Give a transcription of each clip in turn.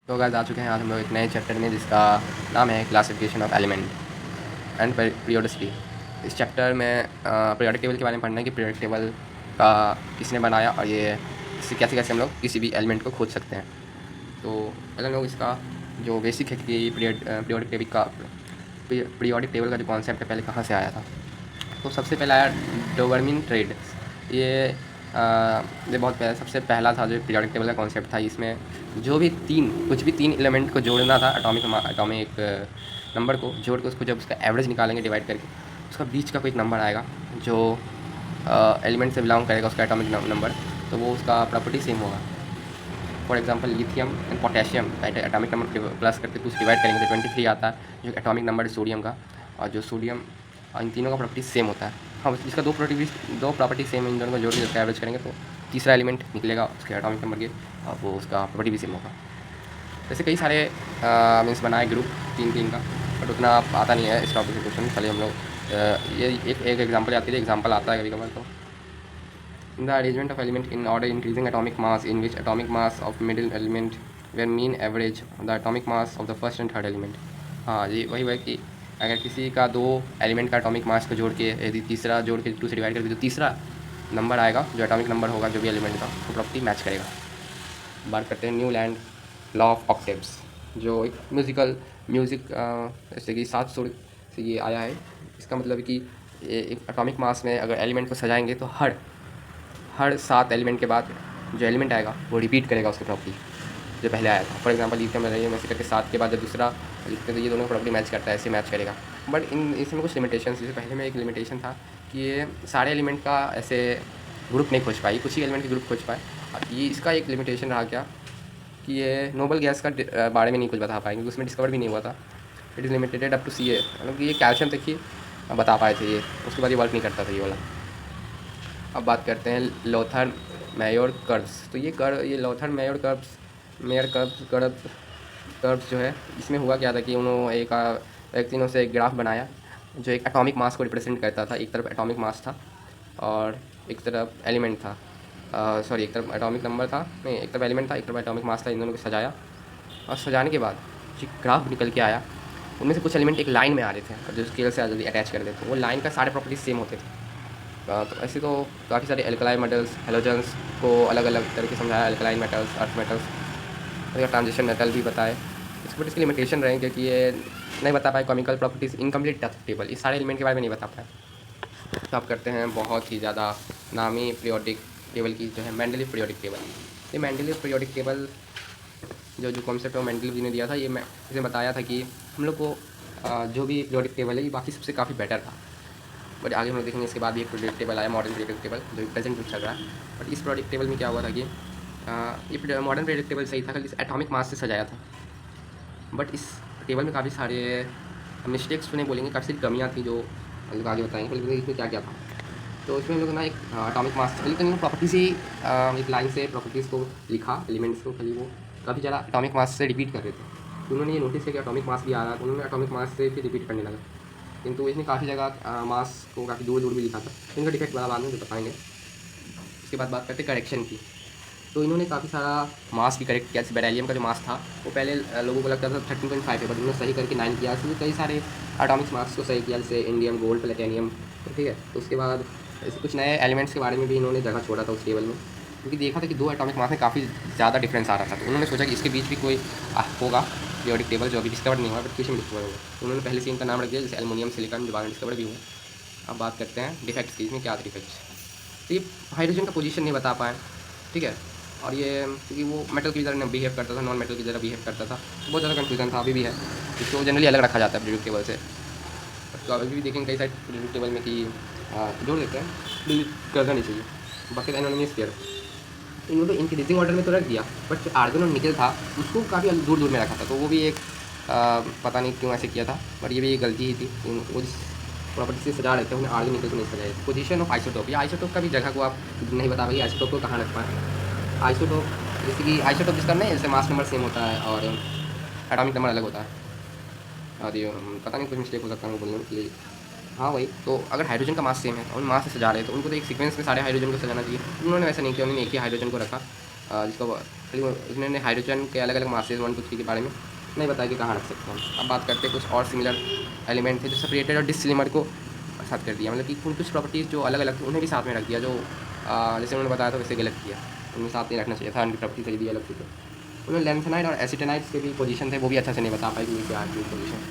तो गाइस आ चुके हैं आज हम लोग एक नए चैप्टर में जिसका नाम है classification of element and periodicity. इस चैप्टर में पीरियोडिक टेबल के बारे में पढ़ना है कि पीरियोडिक टेबल का किसने बनाया और ये इससे कैसे कैसे हम लोग किसी भी एलिमेंट को खोज सकते हैं। तो पहले हम लोग इसका जो बेसिक है कि पीरियोडिक टेबल का जो कॉन्सेप्ट है पहले कहाँ से आया था। तो सबसे पहला आया डोबरमिन ट्रेड। ये बहुत पहले सबसे पहला था जो पीरियोडिक टेबल का कॉन्सेप्ट था। इसमें जो भी कुछ भी तीन एलिमेंट को जोड़ना था एटॉमिक नंबर को जोड़ के उसको जब उसका एवरेज निकालेंगे डिवाइड करके उसका बीच का कोई नंबर आएगा जो एलिमेंट से बिलोंग करेगा उसका एटॉमिक नंबर, तो वो उसका प्रॉपर्टी सेम होगा। For example lithium and potassium का एटॉमिक नंबर प्लस करके कुछ डिवाइड करेंगे तो 23 आता है जो एटॉमिक नंबर है सोडियम का, और जो सोडियम इन तीनों का प्रॉपर्टी सेम होता है। हाँ, इसका दो प्रॉपर्टी सेम है, इन दोनों को जोड़ के जब एवरेज करेंगे तो तीसरा एलिमेंट निकलेगा उसके एटॉमिक नंबर के और वो उसका प्रॉपर्टी भी सेम होगा। जैसे कई सारे मीन्स बनाए ग्रुप तीन का, बट उतना आता नहीं है इस टॉपिक से क्वेश्चन। चलिए हम लोग ये एक एग्जाम्पल आती है, एग्जाम्पल आता है कभी कभार। तो in the arrangement of element in order increasing atomic mass in which atomic mass of middle element were mean average the atomic mass of the first and third element। हाँ जी, वही है कि अगर किसी का दो एलिमेंट का एटॉमिक मास को जोड़ के यदि तीसरा जोड़ के 2 से डिवाइड करके जो तीसरा नंबर आएगा जो एटॉमिक नंबर होगा जो भी एलिमेंट का वो प्रॉपर्टी मैच करेगा। बात करते हैं न्यूलैंड लॉ ऑफ ऑक्टेव्स, जो एक म्यूज़िक जैसे कि 7 सुर से ये आया है। इसका मतलब है कि एक एटॉमिक मास में अगर एलिमेंट को सजाएंगे तो हर 7 एलिमेंट के बाद जो एलिमेंट आएगा वो रिपीट करेगा उसकी प्रॉपर्टी जो पहले आया था। फॉर एग्जांपल लिथियम में से करके 7 के बाद जब दूसरा लिखते तो ये दोनों प्रॉपर्टी मैच करता है, ऐसे मैच करेगा। बट इसमें कुछ लिमिटेशन, जैसे पहले में एक लिमिटेशन था कि ये सारे एलिमेंट का ऐसे ग्रुप नहीं खोज पाई, कुछ ही एलिमेंट के ग्रुप खोज पाए। ये इसका एक लिमिटेशन रहा क्या कि ये नोबल गैस का बारे में नहीं कुछ बता पाए क्योंकि उसमें डिस्कवर भी नहीं हुआ था। It is limited up to C A, मतलब कि ये कैल्शियम तक ही बता पाए थे ये, उसके बाद ये वर्क नहीं करता था ये वाला। अब बात करते हैं लोथर मेयर कर्व्स। तो ये लोथर मेयर कर्व्स जो है इसमें हुआ क्या था कि उन्होंने एक व्यक्ति ने उसे एक ग्राफ बनाया जो एक एटॉमिक मास को रिप्रेजेंट करता था। एक तरफ एटॉमिक मास था और एक तरफ एलिमेंट था, एक तरफ एटॉमिक नंबर था, नहीं एक तरफ एलिमेंट था एक तरफ एटॉमिक मास था। इन दोनों को सजाया और सजाने के बाद जो ग्राफ निकल के आया उनमें से कुछ एलिमेंट एक लाइन में आ रहे थे और जो स्केल से जल्दी अटैच कर देते, वो लाइन का सारे प्रॉपर्टीज सेम होते थे। तो ऐसे तो काफ़ी सारे एल्कलाइन मेटल्स हेलोजन्स को अलग अलग तरीके से समझाया, एल्कलाइन मेटल्स अर्थ मेटल्स या ट्रांजिशन मेटल भी बताए। इसके बट इसकी लिमिटेशन रहे क्योंकि ये नहीं बता पाए केमिकल प्रॉपर्टीज़, इनकम्प्लीट टेबल, इस सारे एलिमेंट के बारे में नहीं बता पाए। तो आप करते हैं बहुत ही ज़्यादा नामी पीरियोडिक टेबल की जो है मेंडलीव पीरियोडिक टेबल। ये मेंडलीव पीरियोडिक टेबल जो कॉन्सेप्ट है मेंडलीव जी ने दिया था, ये मैं इसे बताया था कि हम लोग को जो भी पीरियोडिक टेबल है ये बाकी सबसे काफ़ी बेटर था। बट आगे हम लोग देखेंगे इसके बाद भी एक प्रोडक्ट टेबल आया, मॉडर्न प्रोडक्ट टेबल जो प्रेजेंट में चल रहा है। बट इस प्रोडक्ट टेबल में क्या हुआ था कि ये मॉडर्न प्रोडक्ट टेबल सही था, खाली एटॉमिक मास से सजाया था। बट इस टेबल में काफ़ी सारे मिस्टेक्स तो नहीं बोलेंगे, काफ़ी सारी कमियाँ थी जो हम लोग आगे बताएंगे। लेकिन इसमें क्या क्या था, तो इसमें हम लोग ना एक एटॉमिक मास लेकिन प्रॉपर्टीज ही एक लाइन से प्रॉपर्टीज़ को लिखा, एलिमेंट्स को, खाली वो काफ़ी ज़्यादा एटॉमिक मास से रिपीट कर रहे थे। तो उन्होंने ये नोटिस किया कि एटॉमिक मास भी आ रहा था, उन्होंने एटॉमिक मास से फिर रिपीट करने लगा। किंतु इसने काफ़ी जगह मास को काफ़ी दूर दूर भी लिखा था, इनका डिफेक्ट बड़ा बाद में बताएंगे। इसके बाद बात करते हैं करेक्शन की। तो इन्होंने काफ़ी सारा मास भी करेक्ट किया। जैसे बेरिलियम का जो मास था वो पहले लोगों को लगता था 13.5 है, बट उन्होंने सही करके 9 किया। इसलिए कई सारे एटॉमिक मास को सही किया, जैसे इंडियम, गोल्ड, प्लेटिनियम। तो ठीक है, तो उसके बाद ऐसे कुछ नए एलिमेंट्स के बारे में भी इन्होंने जगह छोड़ा था उस टेबल में, क्योंकि देखा था कि दो एटॉमिक मास में काफ़ी ज़्यादा डिफरेंस आ रहा था। तो उन्होंने सोचा कि इसके बीच भी कोई होगा पीरियोडिक टेबल जो अभी डिस्कवर नहीं हुआ बट फ्यूचर में डिस्कवर होगा। तो उन्होंने पहले से इनका नाम रख दिया, जैसे एल्युमिनियम, सिलिकॉन, जो बाद में डिस्कवर भी हुआ। अब बात करते हैं डिफेक्ट्स की, इसमें क्या था डिफेक्ट्स। तो ये हाइड्रोजन का पोजीशन नहीं बता पाए, ठीक है, और ये क्योंकि वो मेटल की तरह बिहेव करता था, नॉन मेटल की तरह बिहेव करता था, तो बहुत ज़्यादा कन्फ्यूजन था, अभी भी है। इसको जनरली अलग रखा जाता है पीरियोडिक टेबल से। तो अभी भी देखेंगे कई सारे पीरियोडिक टेबल में कि जोड़ देते हैं, डिलीट करना नहीं चाहिए। बाकी एनोनिमस पेयर इन्होंने तो इंक्रीजिंग ऑर्डर में तो रख दिया, बट जो आर्गन और निकल था उसको काफ़ी दूर दूर में रखा था, तो वो भी एक पता नहीं क्यों ऐसे किया था, बट ये भी एक गलती ही थी। वो जिस प्रॉपर्टी से सजा रहे थे उन्हें आर्गन निकल को नहीं सजाया। पोजीशन ऑफ आइसोटोप, या आइसोटोप का भी जगह को आप नहीं बता पाइए, आइसोटोप को कहाँ रख पाए। आइसोटोप जैसे कि आइसोटोप जिसका नहीं, जैसे मास नंबर सेम होता है और एटॉमिक नंबर अलग होता है, और ये पता नहीं कुछ मिस्टेक हो सकता है बोलने के लिए। हाँ वही, तो अगर हाइड्रोजन का मास सेम है और मास से सजा रहे हैं तो उनको तो एक सीक्वेंस में सारे हाइड्रोजन को सजाना चाहिए। उन्होंने वैसा नहीं किया, उन्होंने एक ही हाइड्रोजन को रखा जिसको खाली उन्होंने हाइड्रोजन के अलग अलग मासेज 1 2 3 के बारे में नहीं बताया कि कहाँ रख सकते हैं। अब बात करते हैं कुछ और सिमिलर एलिमेंट थे जो सेपरेटेड और डिससिमिलर को साथ कर दिया, मतलब कि कुछ प्रॉपर्टीज़ जो अलग अलग थी उन्हें भी साथ में रख दिया, जो जैसे उन्होंने बताया था वैसे गलत किया, उन्हें साथ नहीं रखना चाहिए था, उनकी प्रॉपर्टी से दी अलग थी। तो उन्होंने लैंथेनाइड और एसिटेनाइड के भी पोजीशन थे, वो भी अच्छा से नहीं बता पाए कि क्या है पोजीशन।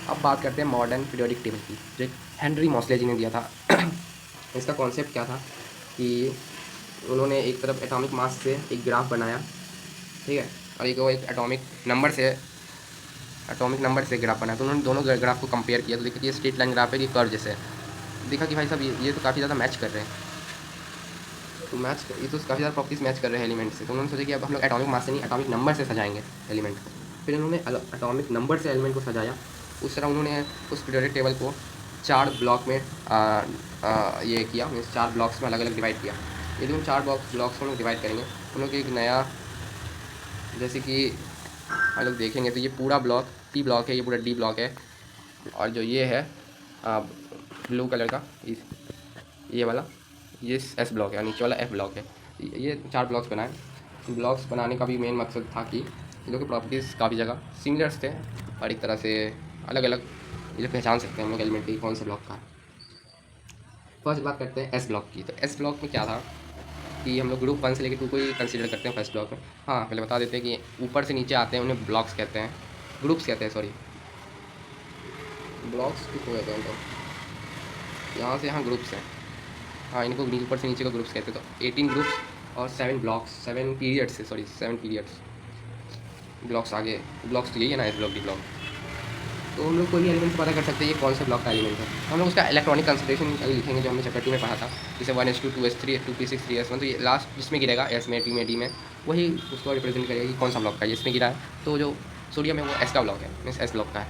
अब बात करते हैं मॉडर्न पीरियोडिक टेबल की, जो हेनरी मॉसले जी ने दिया था। इसका कॉन्सेप्ट क्या था कि उन्होंने एक तरफ एटॉमिक मास से एक ग्राफ बनाया, ठीक है, और एक एटॉमिक नंबर से ग्राफ बनाया। तो उन्होंने दोनों ग्राफ को कंपेयर किया, तो देखा कि ये स्ट्रेट लाइन ग्राफ है कि कर्व जैसे है। देखा कि भाई साहब ये तो काफ़ी ज़्यादा मैच कर रहे हैं, तो ये तो काफ़ी ज़्यादा प्रॉपर्टीज मैच कर रहे हैं एलिमेंट से। तो उन्होंने सोचा कि अब हम लोग एटॉमिक मास से नहीं एटॉमिक नंबर से सजाएंगे एलिमेंट को। फिर उन्होंने एटॉमिक नंबर से एलिमेंट को सजाया। उस तरह उन्होंने उस पीरियोडिक टेबल को 4 ब्लॉक में ये किया, मीन्स 4 ब्लॉक्स में अलग अलग डिवाइड किया। यदि उन 4 ब्लॉक्स को हम लोग डिवाइड करेंगे, उन लोग एक नया, जैसे कि हम लोग देखेंगे तो ये पूरा ब्लॉक पी ब्लॉक है, ये पूरा डी ब्लॉक है, और जो ये है ब्लू कलर का ये वाला ये एस ब्लॉक है, और नीचे वाला एफ ब्लॉक है। ये 4 ब्लॉक्स बनाए। ब्लॉक्स बनाने का भी मेन मकसद था कि इन लोग की प्रॉपर्टीज़ काफ़ी जगह सिमिलर्स थे, और एक तरह से अलग अलग ये लोग पहचान सकते हैं हम लोग एलिमेंट की कौन से ब्लॉक का है। फर्स्ट बात करते हैं एस ब्लॉक की। तो एस ब्लॉक में क्या था कि हम लोग ग्रुप 1 से लेकर 2 को ही कंसीडर करते हैं फर्स्ट ब्लॉक में। हाँ, पहले बता देते हैं कि ऊपर से नीचे आते हैं उन्हें ब्लॉक्स कहते हैं, ग्रुप्स कहते हैं, सॉरी ब्लॉक्स को कहते हैं। तो यहाँ से यहाँ ग्रुप्स हैं, हाँ, इनको ऊपर से नीचे को ग्रुप्स कहते हैं। तो 18 ग्रुप्स और 7 ब्लॉक्स, 7 पीरियड्स से, सॉरी 7 पीरियड्स, ब्लॉक्स आगे, ब्लॉक्स तो यही है ना, एस ब्लॉक डी ब्लॉक। तो हम लोग कोई भी एलिमेंट पता कर सकते हैं ये कौन से ब्लॉक का एलिमेंट है। हम लोग उसका इलेक्ट्रॉनिक कंसंट्रेशन अभी लिखेंगे, जो हमने चैप्टर 2 में पढ़ा था, जैसे 1s2 2s3 2p6 3s1। तो ये लास्ट जिसमें गिरेगा एस में, टी में, डी में, वही उसको रिप्रेजेंट करेगा कि कौन सा ब्लॉक का है। इसमें गिरा है तो जो सोडियम है वो एस का ब्लॉक है, मीन्स एस ब्लॉक का है,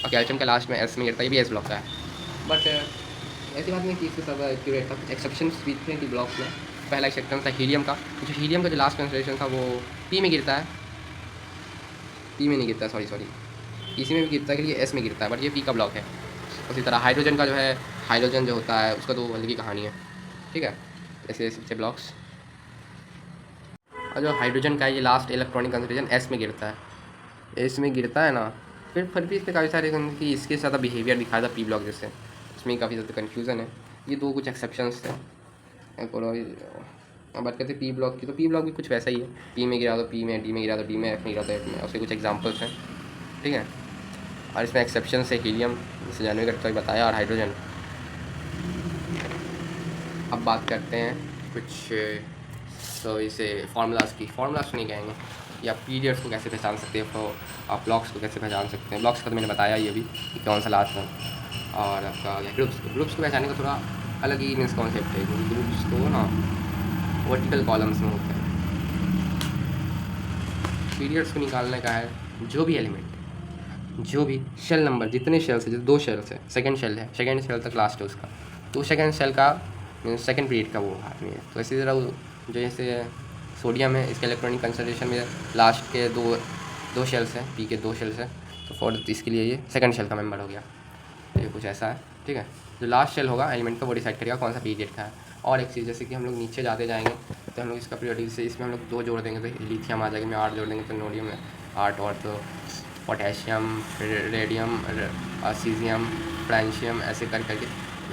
और कैल्शियम का लास्ट में एस में गिरता है, ये भी एस ब्लॉक का है। बट ऐसी बात नहीं कि इसके सब एक्यूरेट था, कुछ एक्सेप्शंस भी थे कि ब्लॉक्स में। पहला एक्सेप्शन था हीलियम का, जो हीलियम का जो लास्ट कंसंट्रेशन था वो पी में गिरता है, पी में नहीं गिरता, सॉरी इसी में भी गिरता है कि ये एस में गिरता है, बट ये पी का ब्लॉक है। उसी तरह हाइड्रोजन का जो है, हाइड्रोजन जो होता है उसका तो अलग ही कहानी है, ठीक है। ऐसे ऐसे ब्लॉक्स, और जो हाइड्रोजन का है ये लास्ट इलेक्ट्रॉनिक कंसंट्रेशन एस में गिरता है, एस में गिरता है ना। फिर भी इस पर काफ़ी सारे कि इसके ज़्यादा बिहेवियर दिखाया था पी ब्लॉक जैसे, इसमें काफ़ी ज़्यादा कन्फ्यूज़न है। ये 2 कुछ एक्सेप्शंस थे। अब बात करते हैं पी ब्लॉक की, तो पी ब्लॉक भी कुछ वैसा ही है, पी में गिरा तो पी में, डी में गिरा तो डी में, एफ में गिरा तो एफ में, उसके कुछ एग्जाम्पल्स हैं, ठीक है। और इसमें एक्सेप्शन से हीलियम, जैसे जानवी करता ही बताया, और हाइड्रोजन। अब बात करते हैं कुछ तो इसे फार्मूलाज की, फार्मूलाज नहीं कहेंगे, या पीरियड्स को कैसे पहचान सकते हैं, तो आप ब्लॉक्स को कैसे पहचान सकते हैं। ब्लॉक्स का तो मैंने बताया ये भी कि कौन सा लास्ट है, और आपका ग्रुप्स को पहचानने का थोड़ा अलग ही मीन्स कॉन्सेप्ट है, क्योंकि ग्रुप्स को ना वर्टिकल कॉलम्स में होता है। पीरियड्स को निकालने का है, जो भी एलिमेंट, जो भी शेल नंबर, जितने शेल्स है, जैसे 2 शेल्स है, सेकंड शेल है, सेकंड शेल तक लास्ट है उसका, तो सेकंड शेल का सेकंड पीरियड का वो आदमी है। तो इसी तरह जो जैसे सोडियम है, इसके इलेक्ट्रॉनिक कंसंट्रेशन में लास्ट के दो शेल्स हैं, पी के 2 शेल्स हैं, तो फॉर इसके लिए ये सेकंड शेल का मेंबर हो गया। ये कुछ ऐसा है, ठीक है। जो लास्ट शेल होगा एलिमेंट का वो डिसाइड करेगा कौन सा पीरियड का है। और एक चीज़, जैसे कि हम लोग नीचे जाते जाएंगे तो हम लोग इसका पीरियोडिक से, इसमें हम लोग 2 जोड़ देंगे तो लिथियम आ जाएगा, में 8 जोड़ देंगे तो नोडियम है 8, और तो पोटेशियम, रेडियम, सीजियम, फ्रांशियम, ऐसे करके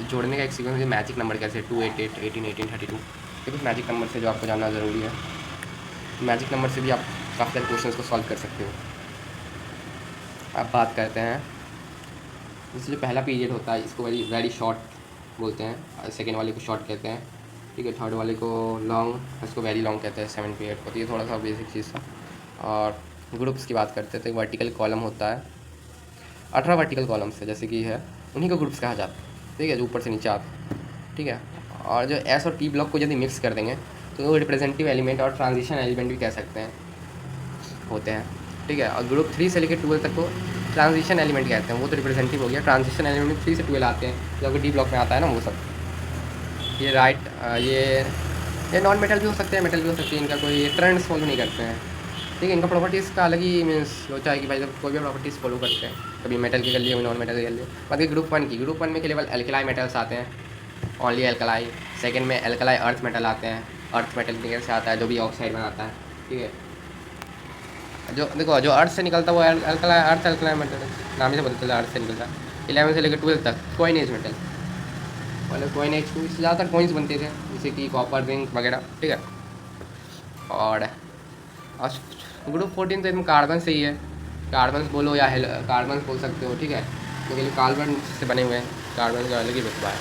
जोड़ने का एक सीक्वेंस है। मैजिक नंबर कैसे 288 18 18 32, ये कुछ मैजिक नंबर से जो आपको जानना ज़रूरी है। मैजिक नंबर से भी आप काफ़ी सारे क्वेश्चन को सॉल्व कर सकते हो। अब बात करते हैं, जैसे जो पहला पीरियड होता है इसको वेरी शॉर्ट बोलते हैं, सेकेंड वाले को शॉर्ट कहते हैं, ठीक है। थर्ड वाले को लॉन्ग, इसको वेरी लॉन्ग कहते हैं, 7 पीरियड को। तो ये थोड़ा सा बेसिक चीज़ था। और ग्रुप्स की बात करते हैं तो एक वर्टिकल कॉलम होता है, 18 वर्टिकल कॉलम्स है जैसे कि है, उन्हीं को ग्रुप्स कहा जाता है, ठीक है, जो ऊपर से नीचे आते हैं, ठीक है। और जो एस और पी ब्लॉक को यदि मिक्स कर देंगे तो वो रिप्रेजेंटेटिव एलिमेंट और ट्रांजिशन एलिमेंट भी कह सकते हैं, होते हैं, ठीक है। और ग्रुप 3 से लेकर 12 तक को ट्रांजिशन एलिमेंट कहते हैं, वो तो रिप्रेजेंटेटिव हो गया। ट्रांजिशन एलिमेंट 3 से 12 आते हैं, जो डी ब्लॉक में आता है ना, वो सब। ये राइट, ये नॉन मेटल भी हो सकते हैं, मेटल भी हो सकती है, इनका कोई ट्रेंड्स फॉलो नहीं करते हैं, ठीक है। इनका प्रॉपर्टीज़ का अलग ही मीन्स सोचा है कि भाई जब कोई भी प्रॉपर्टीज़ फॉलो करते हैं, कभी मेटल की कर लिए, कभी नॉन मेटल की कर लिए। बाकी ग्रुप 1 में केवल एल्कलाई मेटल्स आते हैं, ओनली एल्कलाई। सेकंड में एल्कलाई अर्थ मेटल आते हैं, अर्थ मेटल लेयर से आता है, जो भी ऑक्साइड बनाता है, ठीक है। जो देखो जो अर्थ से निकलता है वो अल्कला अर्थ अल्कलाइन मेटल, नाम ही से पता चला अर्थ से निकलता है। 11 से लेकर 12 तक कॉइन एज मेटल, मतलब कॉइन एज को इससे ज़्यादातर कॉइन्स बनते थे, जैसे कि कॉपर, जिंक वगैरह, ठीक है। और ग्रुप 14 तो एकदम कार्बन से ही है, कार्बन बोलो या कार्बन बोल सकते हो, ठीक है, क्योंकि कार्बन से बने हुए हैं, कार्बन का अलग ही रुतबा है।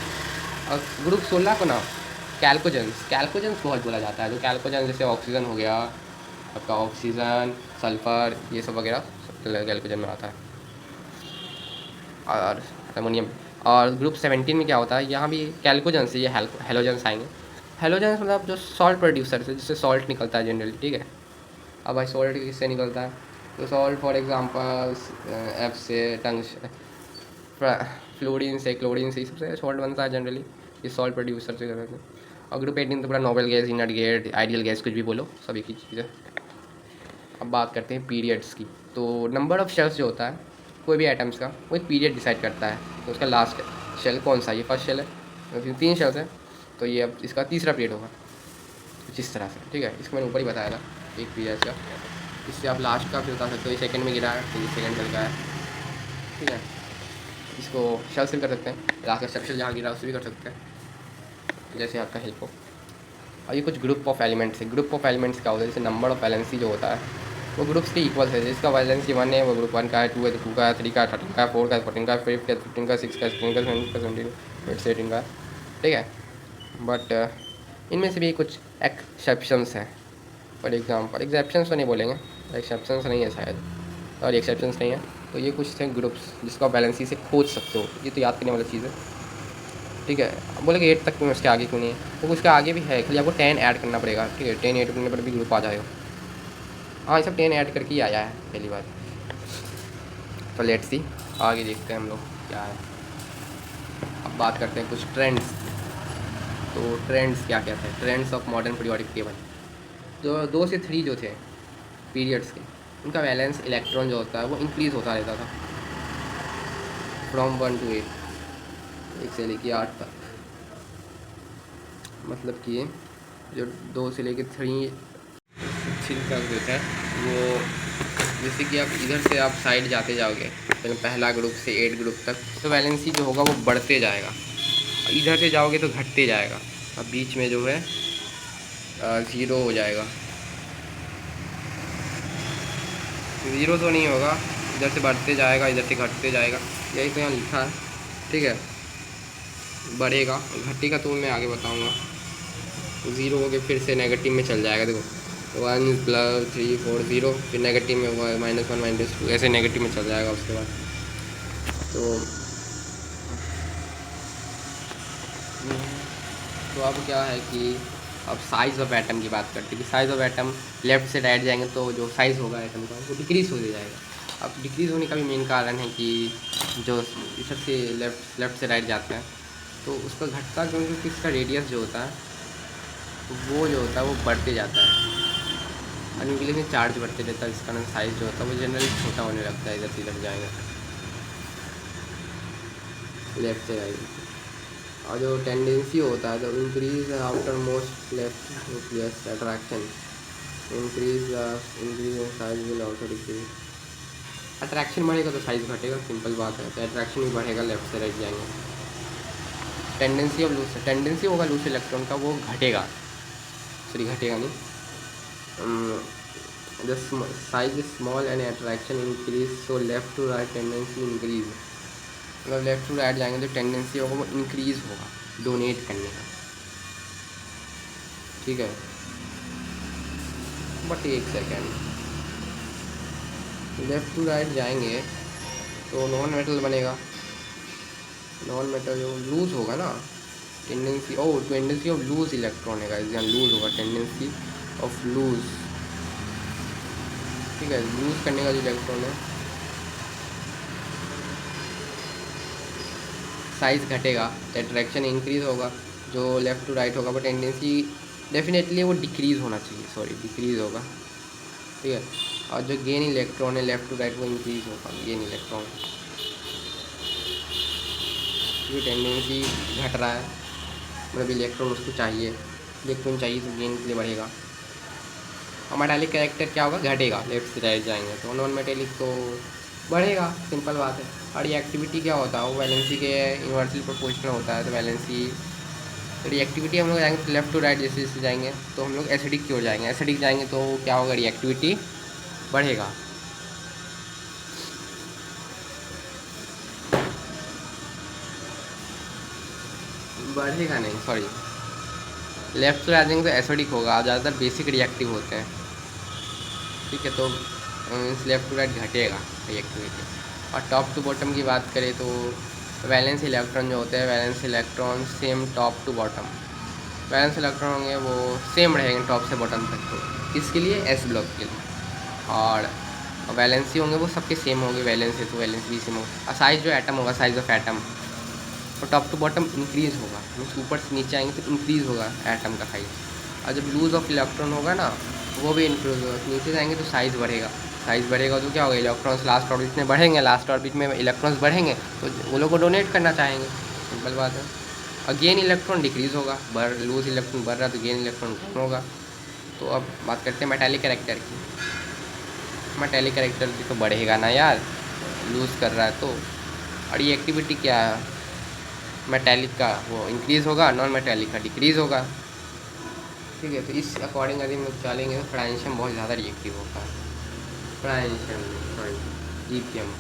और ग्रुप 16 को ना कैल्कोजेंस, कैल्कोजेंस बहुत बोला जाता है, जो कैल्कोजेंस जैसे ऑक्सीजन हो गया आपका, ऑक्सीजन, सल्फर, ये सब वगैरह कैल्कोजन में आता है, और अमोनियम। और ग्रुप 17 में क्या होता है, यहाँ भी कैल्कोजेंस से ये हेलोजेंस आएंगे। हेलोजेंस मतलब जो सॉल्ट प्रोड्यूसर से, जिससे सॉल्ट निकलता है जनरली, ठीक है। अब भाई सॉल्ट किससे निकलता है, तो सॉल्ट फॉर एग्जांपल एफ से, टंग फ्लोरीन से, क्लोरीन से, सबसे सॉल्ट बनता है जनरली, ये सॉल्ट प्रोड्यूसर से करते हैं। और ग्रुप 18 तो पूरा noble gas, inert gas, ideal gas, कुछ भी बोलो, सब एक ही चीज़ है। अब बात करते हैं पीरियड्स की। तो नंबर ऑफ़ शेल्स जो होता है कोई भी आइटम्स का, वो एक पीरियड डिसाइड करता है, तो उसका लास्ट शेल कौन सा, ये फर्स्ट शेल है, तो 3 शेल्स हैं, तो ये अब इसका तीसरा पीरियड होगा कुछ इस तरह से, ठीक है। इसको मैंने ऊपर ही बताया था एक पीरियड का, इससे आप लास्ट का भी बता सकते हो, ये सेकंड में गिरा है तो ये सेकंड चल का है, ठीक है। इसको शेल से भी कर सकते हैं, लास्ट का स्ट्रक्चर जहाँ गिरा उससे भी कर सकते हैं, जैसे आपका हेल्प हो। और ये कुछ ग्रुप ऑफ एलिमेंट्स है। ग्रुप ऑफ एलिमेंट्स क्या होता है, जैसे नंबर ऑफ वैलेंसी जो होता है वो ग्रुप्स के इक्वल है, जिसका वैलेंसी 1 है वो ग्रुप 1 का है, 2 है तो 2 का है, 3 का है, 13 का है, 4 का है, 14 का है, 5 का है, 15 का, 6 का, 16 का, 17 का, 17 का, ठीक है। बट इनमें से भी कुछ एक्सेप्शंस हैं। फॉर एग्जाम्पल, एक्सेप्शंस तो नहीं बोलेंगे, एक्सेप्शंस नहीं है शायद, और एक्सेप्शंस नहीं है, तो ये कुछ थे ग्रुप्स जिसको आप बैलेंसी से खोज सकते हो, ये तो याद करने वाली चीज़ है, ठीक है। अब बोले कि 8 तक क्यों, उसके आगे क्यों नहीं है, तो उसके आगे भी है, खाली आपको 10 ऐड करना पड़ेगा, ठीक है। 10 ऐड करने पर भी ग्रुप आ जाएगा। हाँ, ये सब 10 ऐड करके ही आया है पहली बार। तो लेट्स सी, आगे देखते हैं हम लोग क्या है। अब बात करते हैं कुछ ट्रेंड्स। तो ट्रेंड्स क्या क्या थे, trends of modern periodic table. जो 2 से 3 जो थे पीरियड्स के, उनका वैलेंस इलेक्ट्रॉन जो होता है वो इंक्रीज़ होता रहता था फ्रॉम 1 to 8, 1 से लेके 8 तक। मतलब कि जो 2 से लेके 3 तक जो है वो, जैसे कि आप इधर से आप साइड जाते जाओगे, तो पहला ग्रुप से 8 ग्रुप तक, तो वैलेंसी जो होगा वो बढ़ते जाएगा, इधर से जाओगे तो घटते जाएगा, अब बीच में जो है 0 हो जाएगा। 0 तो नहीं होगा, इधर से बढ़ते जाएगा, इधर से घटते जाएगा, यही तो यहाँ लिखा है, ठीक है। बढ़ेगा, घटेगा तो मैं आगे बताऊँगा। 0 हो गया, फिर से नेगेटिव में चल जाएगा, देखो 1 + 3 4 0, फिर नेगेटिव में हुआ -1 -2, ऐसे नेगेटिव में चल जाएगा उसके बाद। तो अब क्या है कि अब साइज़ ऑफ एटम की बात करते हैं कि साइज़ ऑफ एटम लेफ़्ट से राइट जाएंगे तो जो साइज़ होगा एटम का वो डिक्रीज़ हो जाएगा। अब डिक्रीज़ होने का भी मेन कारण है कि जो इधर से लेफ़्ट से राइट जाते हैं तो उसका घटता, क्योंकि इसका रेडियस जो होता है वो बढ़ते जाता है, और न्यूक्लियस में चार्ज बढ़ते रहता है, इस कारण साइज़ जो होता है वो जनरली छोटा होने लगता है, इधर से इधर जाएंगे लेफ़्ट से राइट। और जो टेंडेंसी होता है, जो increase after most left nucleus attraction, increase size will also decrease. Attraction बढ़ेगा तो साइज़ घटेगा, सिंपल बात है, तो अट्रैक्शन भी बढ़ेगा, लेफ्ट से राइट जाएंगे। टेंडेंसी होगा लूज इलेक्ट्रॉन का, वो घटेगा, सॉरी घटेगा नहीं, the size is small and attraction increase, so left to right tendency increase. मतलब लेफ्ट टू राइट जाएंगे तो टेंडेंसी होगा वो इंक्रीज़ होगा डोनेट करने का, ठीक है। बट एक सेकेंड, लेफ़्ट टू राइट जाएंगे तो नॉन मेटल बनेगा, नॉन मेटल जो लूज़ होगा ना, टेंडेंसी ऑफ लूज़ इलेक्ट्रॉन है, यहाँ लूज़ होगा, टेंडेंसी ऑफ लूज़, ठीक है। लूज़ करने का जो इलेक्ट्रॉन है साइज़ घटेगा, अट्रैक्शन इंक्रीज़ होगा, जो लेफ़्ट टू राइट होगा वो टेंडेंसी डेफिनेटली वो डिक्रीज़ होना चाहिए, सॉरी डिक्रीज़ होगा, ठीक है। और जो गेन इलेक्ट्रॉन है लेफ़्ट टू राइट वो इंक्रीज़ होगा, गेन इलेक्ट्रॉन, ये टेंडेंसी घट रहा है, मतलब इलेक्ट्रॉन उसको चाहिए, इलेक्ट्रॉन चाहिए तो गेन के लिए बढ़ेगा। और मेटालिक कैरेक्टर क्या होगा, घटेगा, लेफ्ट से राइट जाएंगे तो। नॉन मेटेलिक तो बढ़ेगा, सिंपल बात है। और ये एक्टिविटी क्या होता है, वो वैलेंसी के इन्वर्सली प्रोपोर्शनल होता है। तो वैलेंसी रिएक्टिविटी हम लोग जाएंगे तो लेफ्ट टू राइट जैसे जैसे जाएंगे तो हम लोग एसिडिक की ओर जाएंगे। एसिडिक जाएंगे तो क्या होगा, रिएक्टिविटी बढ़ेगा। बढ़ेगा नहीं, सॉरी, लेफ्ट टू राइट जाएंगे तो एसिडिक होगा। ज़्यादातर बेसिक रिएक्टिव होते हैं, ठीक है। तो मीन्स लेफ्ट टू राइट घटेगा रिएक्टिविटी। और टॉप टू बॉटम की बात करें तो वैलेंस इलेक्ट्रॉन जो होते हैं, valence electron same top to bottom, valence electron होंगे वो सेम रहेंगे टॉप से बॉटम तक। तो इसके लिए एस ब्लॉक के लिए। और वैलेंसी होंगे वो सबके सेम होंगे, वैलेंस है तो वैलेंस भी सेम होगा। और साइज़ जो एटम होगा, साइज़ ऑफ एटम, तो टॉप टू बॉटम इंक्रीज़ होगा, मीन्स ऊपर से नीचे आएंगे तो इंक्रीज़ होगा एटम का साइज़। और जब लूज ऑफ इलेक्ट्रॉन होगा ना, वो भी इंक्रीज होगा। नीचे जाएंगे तो साइज़ बढ़ेगा, साइज़ बढ़ेगा तो क्या होगा, इलेक्ट्रॉन्स लास्ट ऑर्बिट में बढ़ेंगे, लास्ट ऑर्बिट में इलेक्ट्रॉन्स बढ़ेंगे तो वो लोग को डोनेट करना चाहेंगे, सिंपल बात है। और गेन इलेक्ट्रॉन डिक्रीज़ होगा, लूज इलेक्ट्रॉन बढ़ रहा है तो गेन इलेक्ट्रॉन कम होगा। तो अब बात करते हैं मेटालिक कैरेक्टर की। मेटालिक कैरेक्टर भी तो बढ़ेगा ना यार, लूज़ कर रहा है तो। और ये एक्टिविटी क्या है, मेटालिक का वो इंक्रीज़ होगा, नॉन मेटालिक का डिक्रीज़ होगा, ठीक है। तो इस अकॉर्डिंग यदि हम लोग चलेंगे तो फ्रांशियम बहुत ज़्यादा रिएक्टिव होता है। Francium, sorry, lithium.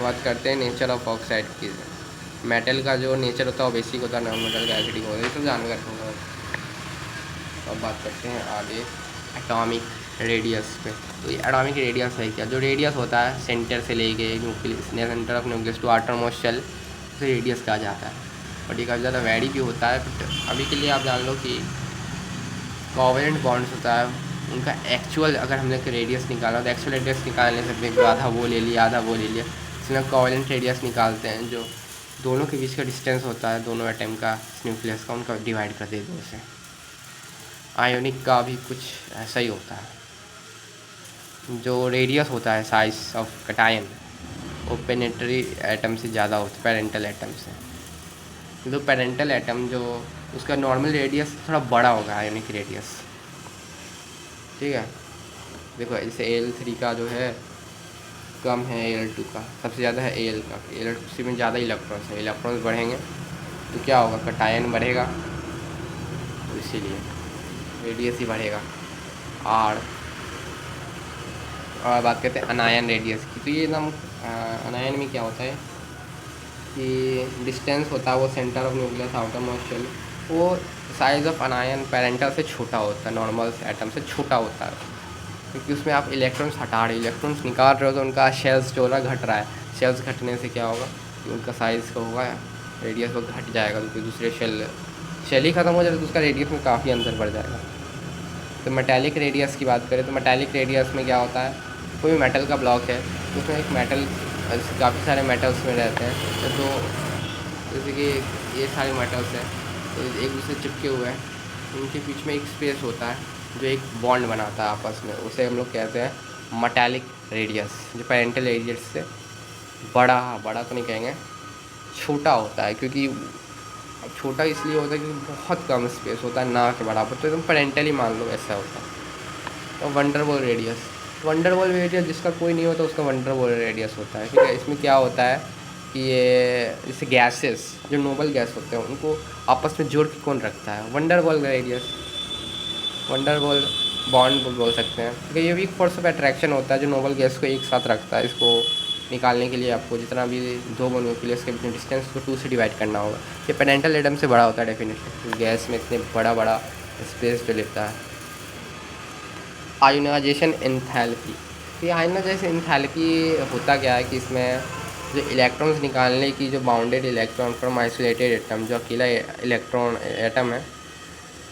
बात करते हैं नेचर ऑफ ऑक्साइड की। मेटल का जो नेचर होता है वो बेसिक होता है, नॉन मेटल का एसिडिक होता है, ये सब जानकर होगा। अब बात करते हैं आगे एटॉमिक रेडियस पे। तो ये एटॉमिक रेडियस है क्या, जो रेडियस होता है सेंटर से लेके nucleus, centre of nucleus to outermost shell, उसे रेडियस कहा जाता है। और ये काफ़ी ज़्यादा वैरी भी होता है, बट अभी के लिए आप जान लो कि कोवेलेंट बॉन्ड्स होता है उनका एक्चुअल, अगर हमने रेडियस निकाला तो एक्चुअल रेडियस निकाल नहीं सकते, तो आधा वो ले लिया, आधा वो ले लिया, इसलिए कोवेलेंट रेडियस निकालते हैं, जो दोनों के बीच का डिस्टेंस होता है, दोनों एटम का न्यूक्लियस का, उनका डिवाइड कर देते हैं उसे। आयोनिक का भी कुछ ऐसा ही होता है, जो रेडियस होता है साइज ऑफ कटायन वो पेनेटरी एटम से ज़्यादा होता है, पेरेंटल एटम से। जो पेरेंटल एटम जो उसका नॉर्मल रेडियस थोड़ा बड़ा होगा आयोनिक रेडियस, ठीक है। देखो जैसे Al3 का जो है कम है, Al2 का सबसे ज़्यादा है, Al का, Al2 में ज़्यादा इलेक्ट्रॉन्स है, इलेक्ट्रॉन्स बढ़ेंगे तो क्या होगा, कटायन बढ़ेगा, तो इसीलिए रेडियस ही बढ़ेगा। और बात करते हैं अनायन रेडियस की। तो ये एकदम अनायन में क्या होता है कि डिस्टेंस होता है वो centre of nucleus outermost shell, वो साइज़ ऑफ अनायन पेरेंटल से छोटा होता है, नॉर्मल एटम से छोटा होता है, क्योंकि उसमें आप इलेक्ट्रॉन्स हटा रहे हो, इलेक्ट्रॉन्स निकाल रहे हो तो उनका शेल्स जो है घट रहा है। शेल्स घटने से क्या होगा कि उनका साइज़ का होगा, रेडियस वो घट जाएगा, क्योंकि दूसरे शेल ही ख़त्म हो जाएगा तो उसका रेडियस में काफ़ी अंतर बढ़ जाएगा। तो मेटालिक रेडियस की बात करें तो मेटालिक रेडियस में क्या होता है, कोई भी मेटल का ब्लॉक है तो उसमें एक मेटल, काफ़ी सारे मेटल्स में रहते हैं, तो जैसे कि ये सारे मेटल्स हैं तो एक दूसरे चिपके हुए हैं, उनके बीच में एक स्पेस होता है जो एक बॉन्ड बनाता है आपस में, उसे हम लोग कहते हैं मेटालिक रेडियस, जो पेरेंटल रेडियस से बड़ा तो नहीं कहेंगे, छोटा होता है। क्योंकि छोटा इसलिए होता है क्योंकि बहुत कम स्पेस होता है ना के बराबर, तो एकदम पेरेंटल ही मान लो ऐसा होता है। और वंडरबॉल रेडियस, वंडरबॉल रेडियस जिसका कोई नहीं होता उसका वंडरबॉल रेडियस होता है, ठीक है। इसमें क्या होता है कि ये जैसे गैसेस जो नोबल गैस होते हैं उनको आपस में जोड़ के कौन रखता है, वंडरबॉल रेडियस, वंडरबॉल बॉन्ड बोल सकते हैं, ठीक है। ये भी एक फोर्स ऑफ अट्रैक्शन होता है जो नोबल गैस को एक साथ रखता है। इसको निकालने के लिए आपको जितना भी दो न्यूक्लियस के बीच डिस्टेंस को 2 से डिवाइड करना होगा। ये पेरेंटल एटम से बड़ा होता है डेफिनेटली, गैस में इतने बड़ा स्पेस जो लेता है। आयोनाइजेशन एंथैल्पी, तो ये आयोनाइजेशन एंथैल्पी होता क्या है कि इसमें जो इलेक्ट्रॉन्स निकालने की जो bounded electron from isolated atom, जो अकेला इलेक्ट्रॉन एटम है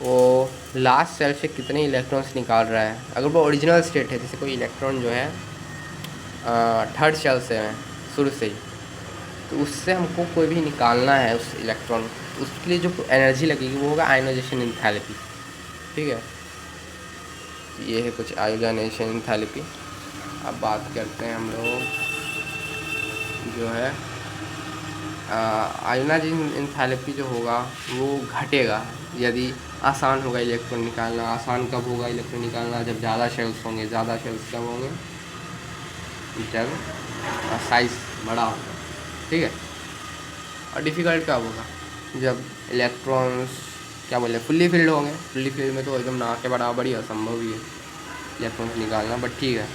वो लास्ट सेल से कितने इलेक्ट्रॉन्स निकाल रहा है। अगर वो ओरिजिनल स्टेट है, जैसे कोई इलेक्ट्रॉन जो है थर्ड सेल से है शुरू से ही, तो उससे हमको कोई भी निकालना है उस इलेक्ट्रॉन, तो उसके लिए जो एनर्जी लगेगी वो होगा आयोनाइजेशन एंथैल्पी, ठीक है। ये है कुछ आयोनाइजेशन एंथैल्पी। अब बात करते हैं हम लोग जो है आयोनाइजिंग एंथैल्पी जो होगा वो घटेगा यदि आसान होगा इलेक्ट्रॉन निकालना। आसान कब होगा इलेक्ट्रॉन निकालना? जब ज़्यादा शेल्स होंगे। ज़्यादा शेल्स कब होंगे? जब साइज़ बड़ा होगा, ठीक है। और डिफ़िकल्ट कब होगा? जब इलेक्ट्रॉन्स क्या बोले फुल्ली फिल्ड होंगे। फुल्ली फिल्ड में तो एकदम ना के बराबर ही असंभव ही है इलेक्ट्रॉन्स निकालना, बट ठीक है।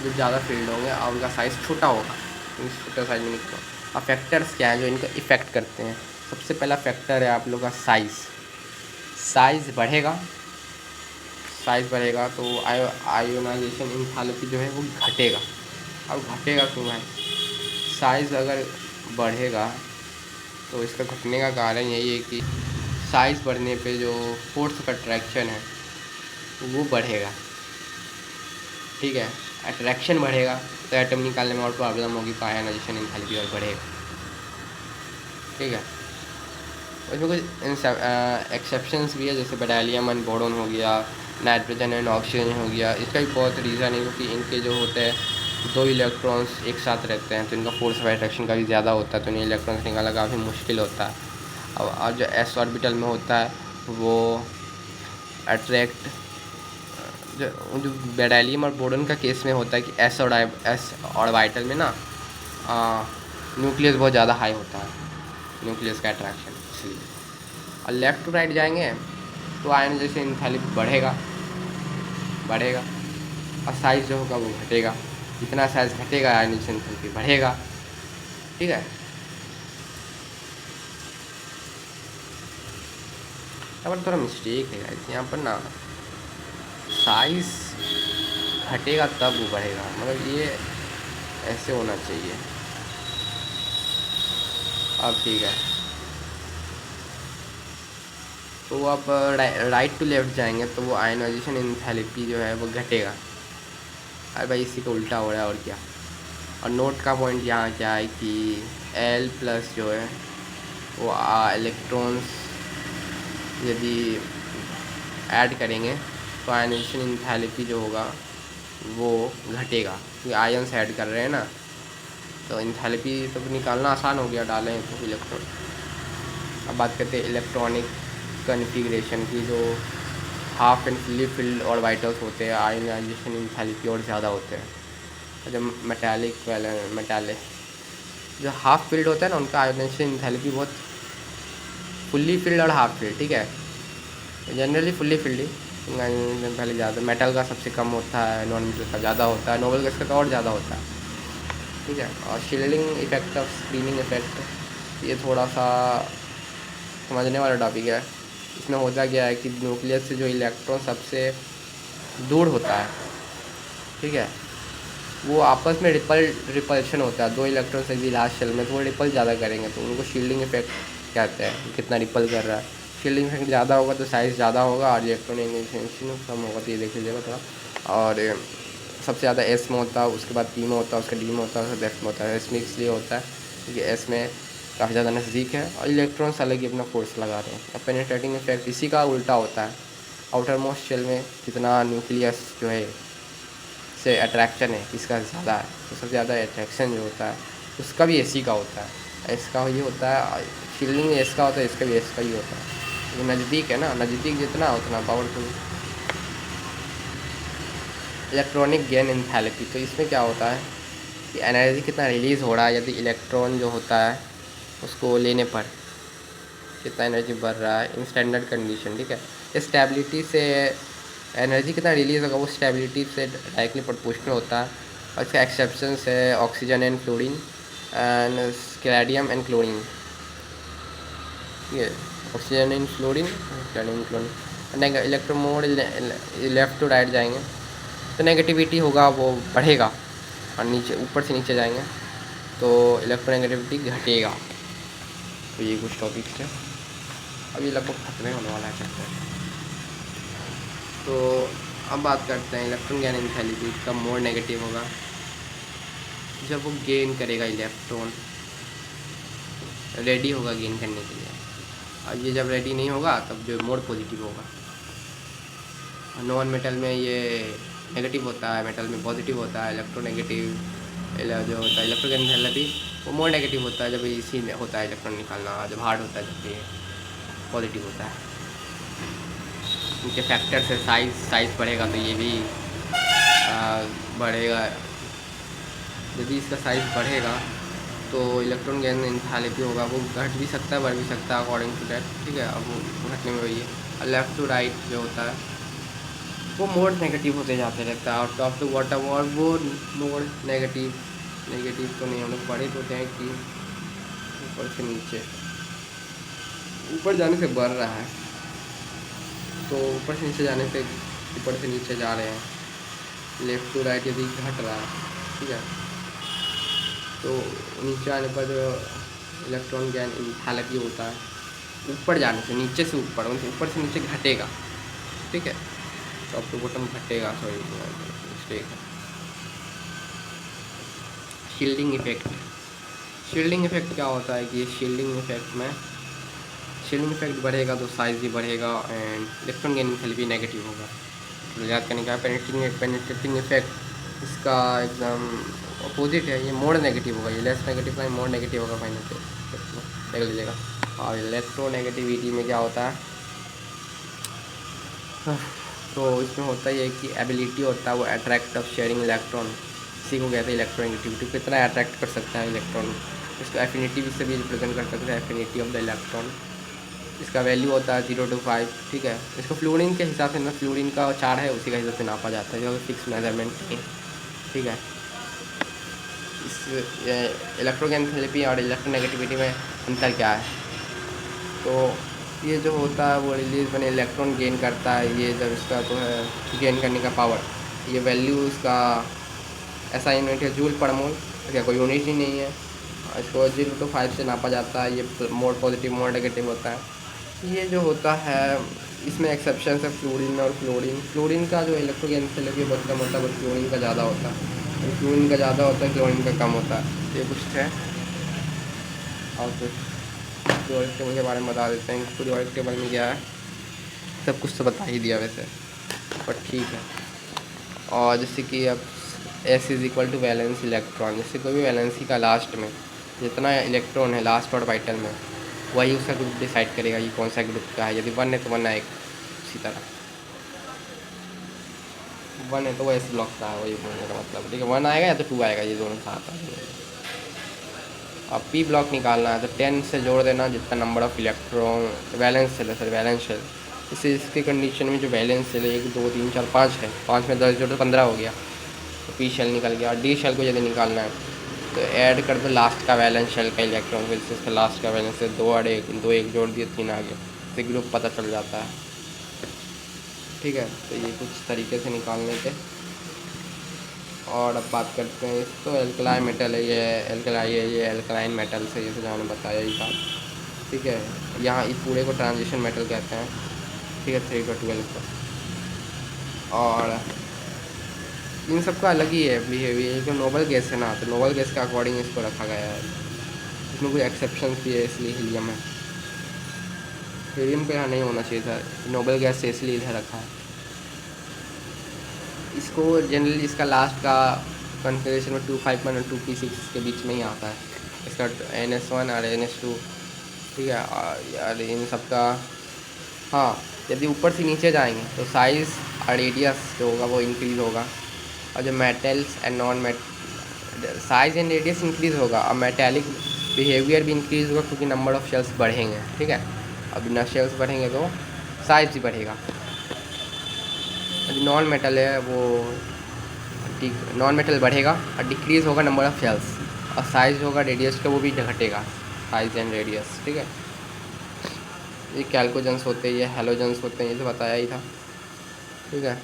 जब ज़्यादा फील्ड होंगे और उनका साइज़ छोटा होगा, इस छोटा साइज में निकलो। अब फैक्टर्स क्या हैं जो इनको इफ़ेक्ट करते हैं? सबसे पहला फैक्टर है आप लोग का साइज़। साइज़ बढ़ेगा, साइज़ बढ़ेगा तो आयोनाइजेशन एंथैल्पी जो है वो घटेगा। अब घटेगा क्यों है? साइज़ अगर बढ़ेगा तो इसका घटने का कारण यही है कि साइज़ बढ़ने पे जो फोर्स ऑफ अट्रैक्शन है वो बढ़ेगा, ठीक है। अट्रैक्शन बढ़ेगा तो एटम निकालने में और प्रॉब्लम होगी, तो आयोनाइजेशन एंथैल्पी और बढ़ेगा, ठीक है। उसमें कुछ एक्सेप्शंस भी है, जैसे बेरिलियम एंड बोरोन हो गया, नाइट्रोजन एंड ऑक्सीजन हो गया। इसका भी बहुत रीज़न है क्योंकि इनके जो होते हैं दो इलेक्ट्रॉन्स एक साथ रहते हैं तो इनका फोर्स ऑफ अट्रैक्शन का भी ज़्यादा होता है, तो इन्हें इलेक्ट्रॉन्स निकालना काफ़ी मुश्किल होता है। और जो एस ऑर्बिटल में होता है वो अट्रैक्ट जो बेरिलियम और बोरोन का केस में होता है कि एस ऑर्बिटल में ना न्यूक्लियस बहुत ज़्यादा हाई होता है, न्यूक्लियस का अट्रैक्शन, इसलिए। और लेफ़्ट टू राइट जाएंगे तो आयोनाइजेशन एंथैल्पी बढ़ेगा और साइज़ जो होगा वो घटेगा। जितना साइज़ घटेगा आयोनाइजेशन एंथैल्पी बढ़ेगा, ठीक है। यहाँ पर थोड़ा मिस्टेक है गाइस, यहाँ पर ना साइज़ घटेगा तब वो बढ़ेगा, मतलब ये ऐसे होना चाहिए। अब ठीक है, तो आप राइट टू लेफ़्ट जाएंगे तो वो आयोनाइजेशन एंथैल्पी जो है वो घटेगा। अरे भाई इसी का उल्टा हो रहा है और क्या। और नोट का पॉइंट यहाँ क्या है कि L प्लस जो है वो इलेक्ट्रॉन्स यदि ऐड करेंगे तो आयोनाइजेशन एंथैल्पी जो होगा वो घटेगा, क्योंकि आयन्स ऐड कर रहे हैं ना, तो एंथैल्पी तो निकालना आसान हो गया, डालें तो इलेक्ट्रॉन। अब बात करते हैं इलेक्ट्रॉनिक कन्फिग्रेशन की। जो half and fully filled orbitals होते हैं आयोनाइजेशन एंथैल्पी और ज़्यादा होते हैं। जो मेटालिक जो हाफ फील्ड होता है ना उनका आयोनाइजेशन एंथैल्पी बहुत, फुल्ली फील्ड और हाफ फील्ड, ठीक है। जनरली फुल्ली फील्ड ही पहले ज़्यादा, मेटल का सबसे कम होता है, नॉन मेटल का ज़्यादा होता है, नोबल गैस का तो और ज़्यादा होता है, ठीक है। और shielding effect of screening effect, ये थोड़ा सा समझने वाला टॉपिक है। इसमें होता क्या है कि न्यूक्लियस से जो इलेक्ट्रॉन सबसे दूर होता है, ठीक है, वो आपस में रिपल्शन होता है। दो इलेक्ट्रॉन से भी लास्ट शेल में तो वो रिपल ज़्यादा करेंगे, तो उनको शील्डिंग इफेक्ट कहते हैं, कितना रिपल कर रहा है। शील्डिंग इफेक्ट ज़्यादा होगा तो साइज़ ज़्यादा होगा और इलेक्ट्रॉनिक कम होगा, तो ये देख लीजिएगा थोड़ा। और सबसे ज़्यादा एस में होता है, उसके बाद पी में होता है, उसका डी में होता है, उसका एफ में होता है। एस में इसलिए होता है क्योंकि एस में काफ़ी ज़्यादा नज़दीक है और इलेक्ट्रॉन्स अलग ही अपना फोर्स लगा रहे हैं। अब पेनिट्रेटिंग इफेक्ट इसी का उल्टा होता है। आउटर मोस्ट शेल में जितना न्यूक्लियस जो है से अट्रैक्शन है इसका ज़्यादा है, तो सबसे ज़्यादा अट्रैक्शन जो होता है उसका भी एसी का होता है। इसका ही होता है, शील्डिंग एस का होता है, इसका भी एस का ही होता है। तो नज़दीक है ना, नज़दीक जितना उतना पावरफुल। इलेक्ट्रॉनिक गेन एंथैल्पी, तो इसमें क्या होता है कि एनर्जी कितना रिलीज़ हो रहा है यदि इलेक्ट्रॉन जो होता है उसको लेने पर कितना एनर्जी बढ़ रहा है इन स्टैंडर्ड कंडीशन, ठीक है। स्टेबिलिटी से एनर्जी कितना रिलीज़ होगा वो स्टेबिलिटी से डायरेक्टली प्रोपोर्शनल होता है। और इसका एक्सेप्शंस है oxygen and fluorine and scandium and chlorine, ये oxygen and fluorine, scandium and chlorine. इलेक्ट्रोमोड लेफ़्ट टू राइट जाएंगे तो नेगेटिविटी होगा वो बढ़ेगा, और नीचे ऊपर से नीचे जाएंगे तो इलेक्ट्रोनेगेटिविटी घटेगा। तो ये कुछ टॉपिक्स थे, अभी लगभग खत्म होने वाला है चैप्टर। तो अब बात करते हैं इलेक्ट्रॉन गेन एंथैल्पी कब मोर नेगेटिव होगा, जब वो गेन करेगा इलेक्ट्रॉन, रेडी होगा गेन करने के लिए। और ये जब रेडी नहीं होगा तब जो मोर पॉजिटिव होगा। नॉन मेटल में ये नेगेटिव होता है, मेटल में पॉजिटिव होता है। इलेक्ट्रोनेगेटिव जो होता है इलेक्ट्रॉन गेन एंथैल्पी वो मोर नेगेटिव होता है जब इसी होता है इलेक्ट्रॉन निकालना, जब हार्ड होता है जब ये पॉजिटिव होता है। इनके फैक्टर से साइज़ बढ़ेगा तो ये भी बढ़ेगा। यदि इसका साइज़ बढ़ेगा तो इलेक्ट्रॉन गैन इंथैल्पी होगा, वो घट भी सकता है बढ़ भी सकता है अकॉर्डिंग टू दैट, ठीक है। अब वो घटने में वही है। लेफ़्ट टू राइट जो होता है वो मोड नेगेटिव होते जाते रहता है, और टॉप टू बॉटम और वो मोड नेगेटिव तो नहीं, हम लोग पढ़े तो होते हैं कि ऊपर से नीचे, ऊपर जाने से बढ़ रहा है तो ऊपर से नीचे जाने से ऊपर से नीचे जा रहे हैं। लेफ़्ट टू राइट यदि घट रहा है, ठीक है, तो नीचे आने पर जो इलेक्ट्रॉन गैन इंथैल्पी होता है ऊपर जाने से, नीचे से ऊपर, ऊपर से नीचे घटेगा, ठीक है, टॉप टू बॉटम घटेगा, सॉरी मिस्टेक है। शील्डिंग इफेक्ट क्या होता है कि शील्डिंग इफेक्ट बढ़ेगा तो साइज़ भी बढ़ेगा and electron gain enthalpy negative होगा। तो याद करने का पेनिट्रेटिंग इफेक्ट इसका एकदम अपोजिट है, ये मोड नेगेटिव होगा, ये लेस नेगेटिव का मोड नेगेटिव होगा फाइनल देख लीजिएगा। और इलेक्ट्रोनेगेटिविटी में क्या होता है, तो इसमें होता ही है कि एबिलिटी होता है वो अट्रैक्ट ऑफ शेयरिंग इलेक्ट्रॉन, इसी को कहते हैं इलेक्ट्रोनेगेटिविटी। कितना अट्रैक्ट कर सकता है इलेक्ट्रॉन, इसको एफिनिटी से भी रिप्रेजेंट कर सकते हैं, एफिनिटी ऑफ द इलेक्ट्रॉन। इसका वैल्यू होता है 0 to 5, ठीक है। इसको फ्लोरीन के हिसाब से ना, फ्लोरीन का 4 है उसी का हिसाब से नापा जाता है, जो फिक्स मेजरमेंट नहीं, ठीक है। इस इलेक्ट्रोगैनथैलेपी और इलेक्ट्रोनेगेटिविटी में अंतर क्या है, तो ये जो होता है वो रिलीज बने इलेक्ट्रॉन गेन करता है, ये जब इसका तो है गेन करने का पावर, ये वैल्यू इसका ऐसा यूनिट है जूल पर मोल, इसका कोई यूनिट ही नहीं है। इसको 0 to 5 से नापा जाता है, ये मोड पॉजिटिव मोड नेगेटिव होता है। ये जो होता है इसमें एक्सेप्शन है फ्लोरीन और फ्लोरीन का जो इलेक्ट्रोगैनथैलेपी बहुत कम होता है, बट फ्लोरीन का ज़्यादा होता है, फ्लोरीन का ज़्यादा होता है, क्लोरीन का कम होता है। ये कुछ है और कुछ पीरियोडिक टेबल के बारे में बता देते हैं। पीरियोडिक टेबल में क्या है, सब कुछ तो बता ही दिया वैसे, पर ठीक है। और जैसे कि अब S is equal to valence electron, जैसे कोई भी वैलेंसी का लास्ट में जितना इलेक्ट्रॉन है लास्ट ऑर्बिटल में, वही उसका ग्रुप डिसाइड करेगा कि कौन सा ग्रुप का है। यदि 1 है तो 1 आएगा, इसी तरह 1 है तो वो S ब्लॉक का है, वही बोलने का मतलब, ठीक है। 1 आएगा या तो 2 आएगा, ये दोनों साथ आएंगे। अब P ब्लॉक निकालना है तो 10 से जोड़ देना जितना number of electron, valence shell. इससे इसके कंडीशन में जो वैलेंस शेल 1 2 3 4 5 है, 5 में 10 जोड़ो 15 हो गया, तो P शेल निकल गया। और D शेल को यदि निकालना है तो ऐड कर दो लास्ट का वैलेंस शेल का इलेक्ट्रॉन, फिर से इसका लास्ट का वैलेंस से 2 और 1 2 1 जोड़ दिए 3 आ गया, तो ग्रुप पता चल जाता है, ठीक है। तो ये कुछ तरीके से निकालने के। और अब बात करते हैं इसको, एल्कलाइन मेटल है, ये एल्कलाइन मेटल से, ये तो मैंने बताया ही था, ठीक है। यहाँ इस पूरे को ट्रांजिशन मेटल कहते हैं, ठीक है, 3 to 12 को। और इन सबका अलग ही है बिहेवियर, जो नोबल गैस है ना, तो नोबल गैस के अकॉर्डिंग इसको रखा गया है, इसमें कोई एक्सेप्शन भी है, इसलिए हीलियम है। हीलियम को यहाँ नहीं होना चाहिए था, नोबल गैस से इसलिए इधर रखा है। इसको जनरली इसका लास्ट का कॉन्फ़िगरेशन में 251 और 2p6 के बीच में ही आता है, इसका NS1 और NS2, ठीक है। और इन सब का, हाँ, यदि ऊपर से नीचे जाएंगे तो साइज़ और रेडियस जो होगा वो इंक्रीज़ होगा, और जो metals and size and radius increase होगा, और मेटेलिक बिहेवियर भी इंक्रीज़ होगा क्योंकि नंबर ऑफ़ शेल्स बढ़ेंगे, ठीक है। अब बिना शेल्स बढ़ेंगे तो साइज़ भी बढ़ेगा। नॉन मेटल है वो नॉन मेटल बढ़ेगा और डिक्रीज़ होगा नंबर ऑफ़ शेल्स, और साइज़ होगा रेडियस का वो भी घटेगा, साइज़ एंड रेडियस, ठीक है। ये कैल्कोजेंस होते हैं, ये हेलोजेंस होते हैं, ये तो बताया ही था, ठीक है।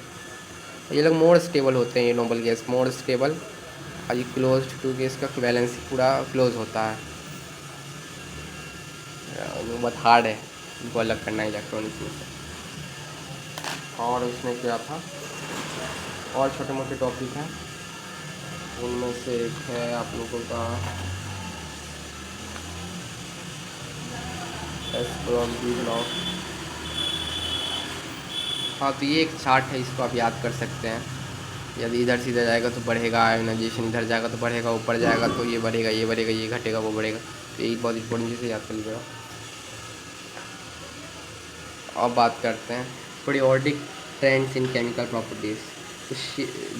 ये लोग मोर स्टेबल होते हैं, ये नोबल गैस मोर स्टेबल, और ये क्लोज टू गैस का वैलेंस पूरा क्लोज होता है, बहुत हार्ड है इनको अलग करना इलेक्ट्रॉनिक्स में से। और उसमें क्या था, और छोटे मोटे टॉपिक हैं, उनमें से एक है आप लोगों का ब्लॉक। हाँ, तो ये एक चार्ट है, इसको आप याद कर सकते हैं, यदि इधर सीधा जाएगा तो बढ़ेगा आयोनाइजेशन, इधर जाएगा तो बढ़ेगा, ऊपर जाएगा तो ये बढ़ेगा, ये बढ़ेगा, ये घटेगा, वो बढ़ेगा। तो यही बहुत इंपॉर्टेंट चीज़ याद कर लीजिएगा। अब बात करते हैं periodic trends in chemical properties.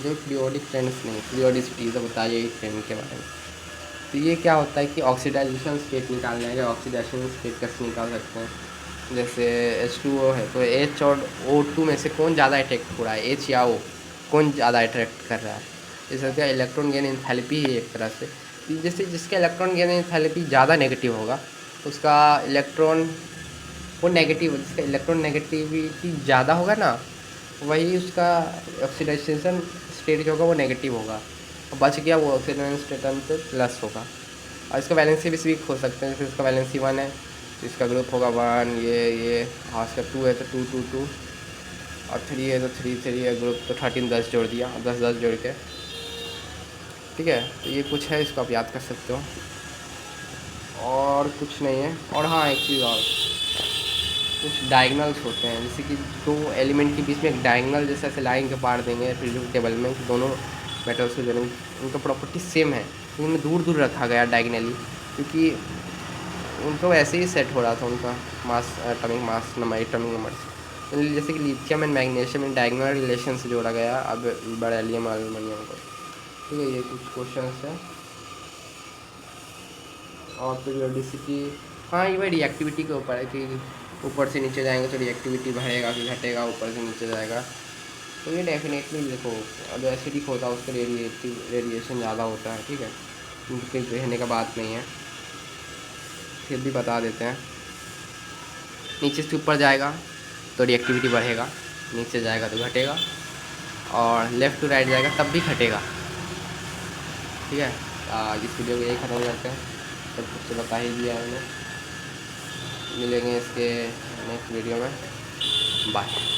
जो पीरियोडिक ट्रेंड्स नहीं, पीरियोडिसिटी तो बताइए ट्रेंड के बारे में। तो ये क्या होता है कि ऑक्सीडाइजेशन स्टेट निकालने के, ऑक्सीडेशन स्टेट कैसे निकाल सकते हैं। जैसे H2O है तो H और O2 में से कौन ज़्यादा अट्रैक्ट हो रहा है, H या O, कौन ज़्यादा अट्रैक्ट कर रहा है। जैसे क्या इलेक्ट्रॉन गेन एंथैल्पी है एक तरह से। जैसे जिसका इलेक्ट्रॉन गेन एंथैल्पी ज़्यादा नेगेटिव होगा उसका इलेक्ट्रॉन वो नेगेटिव, जिसका इलेक्ट्रॉन नेगेटिविटी ज़्यादा होगा ना वही उसका ऑक्सीडाइजेशन स्टेट जो होगा वो नेगेटिव होगा, और बच गया वो ऑक्सीडाइजेशन स्टेट पे प्लस होगा। और इसका वैलेंसी भी वीक हो सकते हैं। जैसे इसका वैलेंसी 1 है तो इसका ग्रुप होगा 1, ये हाँ इसका 2 है तो 2 2 2, और 3 है तो 3 3 है ग्रुप, तो 13 10 जोड़ दिया, 10 10 जोड़ के, ठीक है। तो ये कुछ है, इसको आप याद कर सकते हो, और कुछ नहीं है। और हाँ एक चीज़ और, कुछ डायगनल्स होते हैं, जैसे कि दो एलिमेंट के बीच में एक डायगनल जैसे ऐसे लाइन के पार देंगे पीरियोडिक टेबल में, कि दोनों मेटल्स को जो उनका प्रॉपर्टी सेम है, तो उन्हें दूर दूर रखा गया डायगनली, क्योंकि उनको वैसे ही सेट हो रहा था उनका mass, atomic mass number, atomic numbers. जैसे कि lithium and magnesium in diagonal relation से जोड़ा गया अब बेरिलियम और एल्युमिनियम को, ठीक है। ये कुछ क्वेश्चन है। और पीरियोडिसिटी, हाँ ये भाई रिएक्टिविटी के ऊपर है कि ऊपर से नीचे जाएंगे तो रिएक्टिविटी बढ़ेगा कि घटेगा, ऊपर से नीचे जाएगा तो ये डेफिनेटली देखो, अब एसिडिक होता है उसका रेडिएशन ज़्यादा होता है, ठीक है, उनके कहने का बात नहीं है, फिर भी बता देते हैं। नीचे से ऊपर जाएगा तो रिएक्टिविटी बढ़ेगा, नीचे जाएगा तो घटेगा, और लेफ़्ट टू राइट जाएगा तब भी घटेगा, ठीक है। इस वीडियो को यही ख़त्म करते हैं, सब कुछ तो बता ही दिया है मैंने। मिलेंगे इसके नेक्स्ट वीडियो में, बाय।